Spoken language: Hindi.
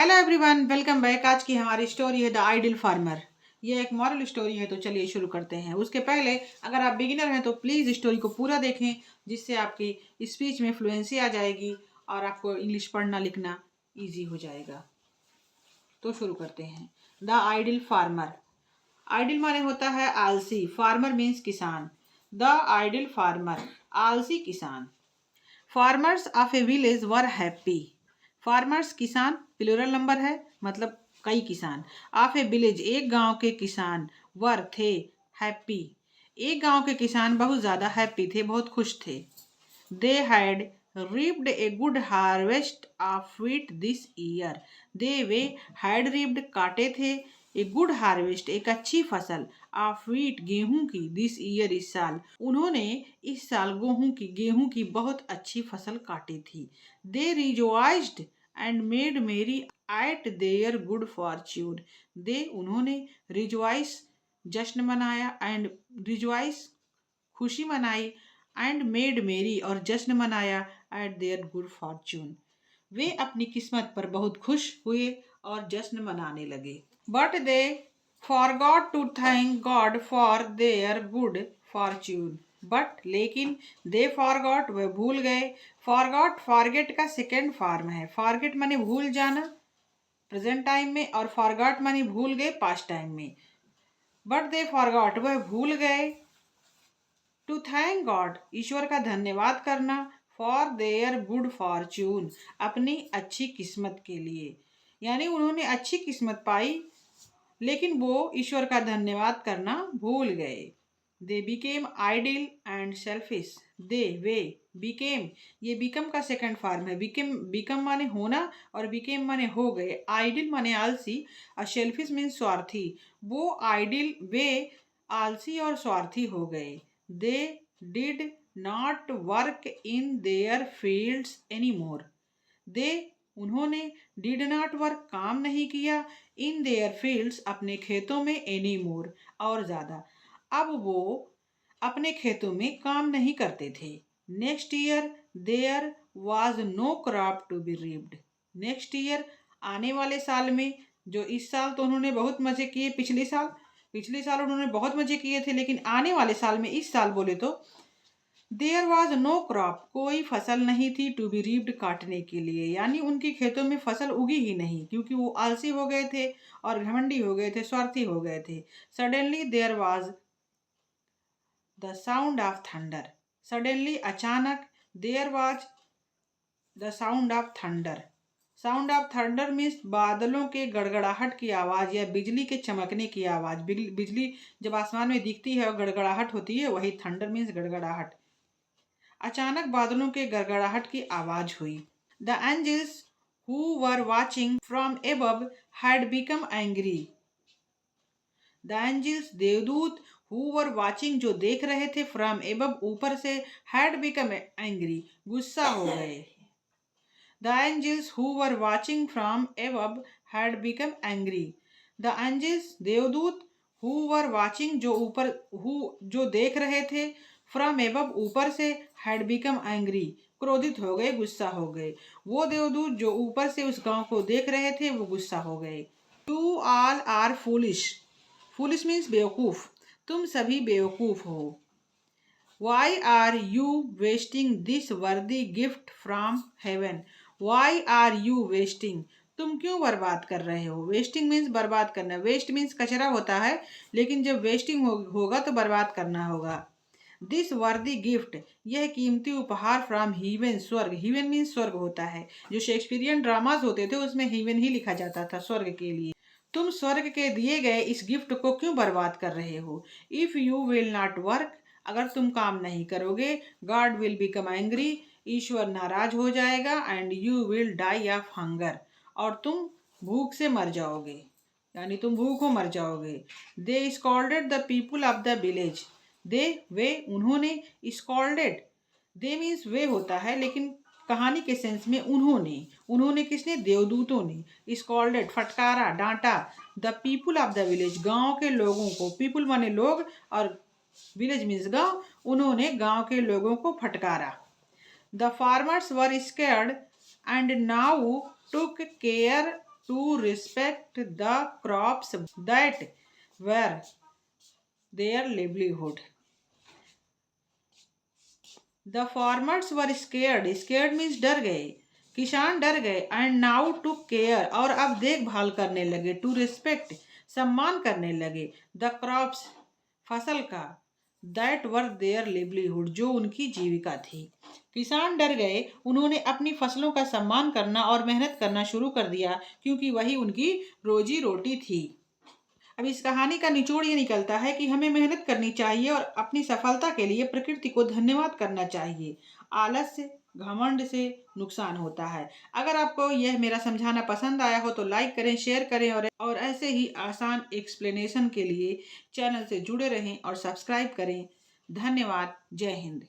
Hello everyone, welcome back. आज की हमारी स्टोरी है द आइडियल फार्मर। ये एक मॉरल स्टोरी है, तो चलिए शुरू करते हैं। उसके पहले अगर आप बिगिनर हैं तो प्लीज़ स्टोरी को पूरा देखें, जिससे आपकी स्पीच में फ्लुएंसी आ जाएगी और आपको इंग्लिश पढ़ना लिखना इजी हो जाएगा। तो शुरू करते हैं। The ideal farmer. आइडियल माने होता है आलसी, फार्मर मीन्स किसान। द आइडियल फार्मर, आलसी किसान। Farmers of A village were happy. Farmers किसान प्लूरल नंबर है, मतलब कई किसान। ऑफ ए विलेज एक गांव के किसान, वर थे, हैप्पी एक गांव के किसान बहुत ज्यादा हैप्पी थे, बहुत खुश थे। They had reaped a good harvest of wheat this year। They way had reaped काटे थे, ए गुड हार्वेस्ट एक अच्छी फसल, ऑफ wheat गेहूं की, दिस ईयर इस साल उन्होंने इस साल गेहूं की बहुत अच्छी फसल काटी थी। दे रिजॉइस्ड एंड मेड मेरी एट देयर गुड फॉर्च्यून। दे उन्होंने रिजॉइस जश्न मनाया, एंड रिजॉइस खुशी मनाई, एंड मेड मेरी और जश्न मनाया, एट देयर गुड फॉर्च्यून वे अपनी किस्मत पर बहुत खुश हुए और जश्न मनाने लगे। But they forgot to thank God for their good fortune. But लेकिन दे फॉरगॉट वह भूल गए। फॉरगॉट फॉरगेट का सेकेंड फॉर्म है। फॉरगेट माने भूल जाना प्रेजेंट टाइम में, और फॉरगॉट माने भूल गए पास्ट टाइम में। बट दे फॉरगॉट वह भूल गए टू थैंक गॉड ईश्वर का धन्यवाद करना, फॉर देयर गुड फॉर्च्यून अपनी अच्छी किस्मत के लिए। यानी उन्होंने अच्छी किस्मत पाई, लेकिन वो ईश्वर का धन्यवाद करना भूल गए। They became ideal and selfish. They way became, ये बिकम का सेकंड फॉर्म है। बिकम माने होना और बिकेम माने हो गए। आइडियल माने आलसी और सेल्फिश मीन स्वार्थी। वो आइडियल वे आलसी और स्वार्थी हो गए। They did not work in their fields any more. They उन्होंने डिड नॉट वर्क काम नहीं किया, इन देयर फील्ड्स अपने खेतों में, एनी मोर और ज़्यादा। अब वो अपने खेतों में काम नहीं करते थे। Next year there was no crop to be reaped. Next year आने वाले साल में, जो इस साल तो उन्होंने बहुत मज़े किए, पिछले साल उन्होंने बहुत मज़े किए थे, लेकिन आने वाले साल में, इस साल बोले तो, देयर वॉज नो क्रॉप कोई फसल नहीं थी, टू बी रीप्ड काटने के लिए। यानी उनके खेतों में फसल उगी ही नहीं, क्योंकि वो आलसी हो गए थे और घमंडी हो गए थे, स्वार्थी हो गए थे। Suddenly there was the sound of thunder. Suddenly अचानक, there was the sound of thunder. Sound of thunder means बादलों के गड़गड़ाहट की आवाज़ या बिजली के चमकने की आवाज़। बिजली जब आसमान में दिखती है और गड़गड़ाहट होती है, वही थंडर मीन्स गड़गड़ाहट। अचानक बादलों के गड़गड़ाहट की आवाज हुई। The angels who were watching from above had become angry. The angels देवदूत, हु वर वॉचिंग जो देख रहे थे, फ्रॉम एबव ऊपर से, हैड बिकम एंग्री गुस्सा हो गए। The angels who were watching from above had become angry. The angels देवदूत, हु वर वॉचिंग जो देख रहे थे, फ्रॉम एबव ऊपर से, हैड बिकम एंग्री क्रोधित हो गए, गुस्सा हो गए। वो देवदूत जो ऊपर से उस गांव को देख रहे थे, वो गुस्सा हो गए। You all are foolish. Foolish means बेवकूफ। तुम सभी बेवकूफ हो। Why are you wasting this worthy gift from heaven. Why are you wasting, तुम क्यों बर्बाद कर रहे हो। वेस्टिंग मीन्स बर्बाद करना। वेस्ट मीन्स कचरा होता है, लेकिन जब वेस्टिंग होगा तो बर्बाद करना होगा। दिस वर्दी गिफ्ट, यह कीमती उपहार, फ्रॉम हीवन स्वर्ग। हीवन मीन्स स्वर्ग होता है। जो शेक्सपियरियन ड्रामाज होते थे उसमें हीवन ही लिखा जाता था स्वर्ग के लिए। तुम स्वर्ग के दिए गए इस गिफ्ट को क्यों बर्बाद कर रहे हो। If you will not work, अगर तुम काम नहीं करोगे, गॉड विल बिकम एंग्री, ईश्वर नाराज हो जाएगा, and you will die of hunger, और तुम भूख से मर जाओगे, यानी तुम भूखों मर जाओगे। They scolded the people of the village. They वे उन्होंने, स्कॉल्डेड दे मीन्स वे होता है, लेकिन कहानी के सेंस में उन्होंने किसने, देवदूतों ने। स्कॉल्डेड फटकारा, डांटा। The people of the village गांव के लोगों को, पीपुल माने लोग और विलेज मीन्स गांव, उन्होंने गांव के लोगों को फटकारा। The farmers were scared and now took care to respect the crops that were their livelihood. The farmers were scared. Scared means डर गए. किसान डर गए. And now took care. और अब देखभाल करने लगे. To respect, सम्मान करने लगे. The crops, फसल का. That were their livelihood, जो उनकी जीविका थी. किसान डर गए. उन्होंने अपनी फसलों का सम्मान करना और मेहनत करना शुरू कर दिया, क्योंकि वही उनकी रोजी रोटी थी. अब इस कहानी का निचोड़ ये निकलता है कि हमें मेहनत करनी चाहिए और अपनी सफलता के लिए प्रकृति को धन्यवाद करना चाहिए. आलस से, घमंड से नुकसान होता है. अगर आपको यह मेरा समझाना पसंद आया हो तो लाइक करें, शेयर करें और ऐसे ही आसान एक्सप्लेनेशन के लिए चैनल से जुड़े रहें और सब्सक्राइब करें. धन्यवाद. जय हिंद.